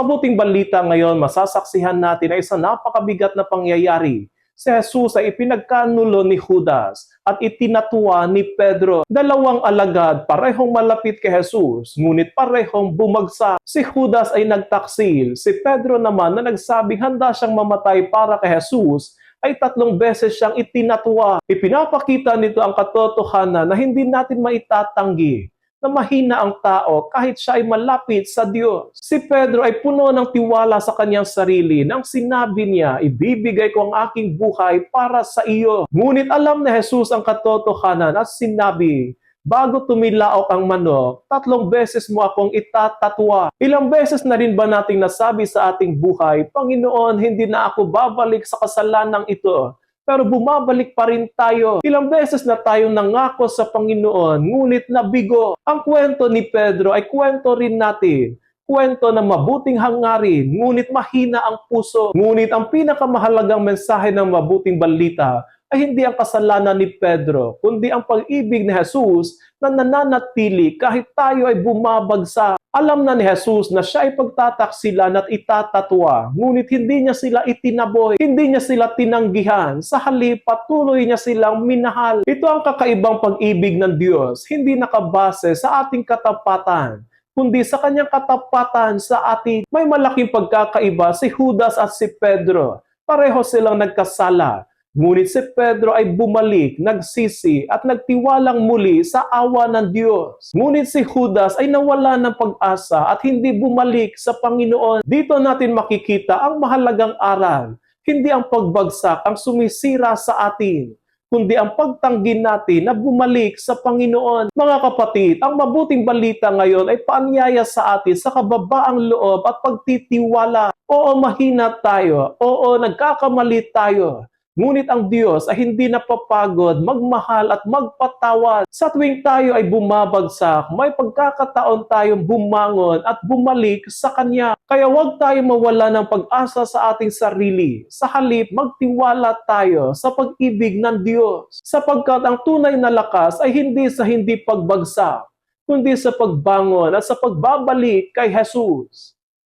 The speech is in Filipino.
mabuting balita ngayon, masasaksihan natin ay isang napakabigat na pangyayari. Si Jesus ay ipinagkanulo ni Judas at itinatuwa ni Pedro. Dalawang alagad, parehong malapit kay Jesus, ngunit parehong bumagsak. Si Judas ay nagtaksil. Si Pedro naman na nagsabing handa siyang mamatay para kay Jesus, ay 3 beses siyang itinatuwa. Ipinapakita nito ang katotohanan na hindi natin maitatanggi na mahina ang tao kahit siya ay malapit sa Diyos. Si Pedro ay puno ng tiwala sa kanyang sarili nang sinabi niya, ibibigay ko ang aking buhay para sa iyo. Ngunit alam na Jesus ang katotohanan at sinabi, bago tumilaok ang manok, 3 beses mo akong itatatwa. Ilang beses na rin ba nating nasabi sa ating buhay, Panginoon, hindi na ako babalik sa kasalanang ito. Pero bumabalik pa rin tayo. Ilang beses na tayong nangako sa Panginoon, ngunit nabigo. Ang kwento ni Pedro ay kwento rin natin. Kwento ng mabuting hangarin, ngunit mahina ang puso. Ngunit ang pinakamahalagang mensahe ng mabuting balita ay hindi ang kasalanan ni Pedro, kundi ang pag-ibig ni Jesus na nananatili kahit tayo ay bumabagsak. Alam na ni Jesus na siya ay pagtataksilan at itatatwa, ngunit hindi niya sila itinaboy, hindi niya sila tinanggihan. Sa halip, patuloy niya silang minahal. Ito ang kakaibang pag-ibig ng Diyos, hindi nakabase sa ating katapatan, kundi sa kanyang katapatan sa atin. May malaking pagkakaiba si Judas at si Pedro. Pareho silang nagkasala. Ngunit si Pedro ay bumalik, nagsisi at nagtiwalang muli sa awa ng Diyos. Ngunit si Judas ay nawala ng pag-asa at hindi bumalik sa Panginoon. Dito natin makikita ang mahalagang aral. Hindi ang pagbagsak ang sumisira sa atin, kundi ang pagtanggi natin na bumalik sa Panginoon. Mga kapatid, ang mabuting balita ngayon ay paanyaya sa atin sa kababaang loob at pagtitiwala. Oo, mahina tayo. Oo, nagkakamali tayo. Ngunit ang Diyos ay hindi napapagod magmahal at magpatawad. Sa tuwing tayo ay bumabagsak, may pagkakataon tayong bumangon at bumalik sa Kanya. Kaya huwag tayo mawala ng pag-asa sa ating sarili. Sa halip, magtiwala tayo sa pag-ibig ng Diyos. Sapagkat ang tunay na lakas ay hindi sa hindi pagbagsak, kundi sa pagbangon at sa pagbabalik kay Jesus.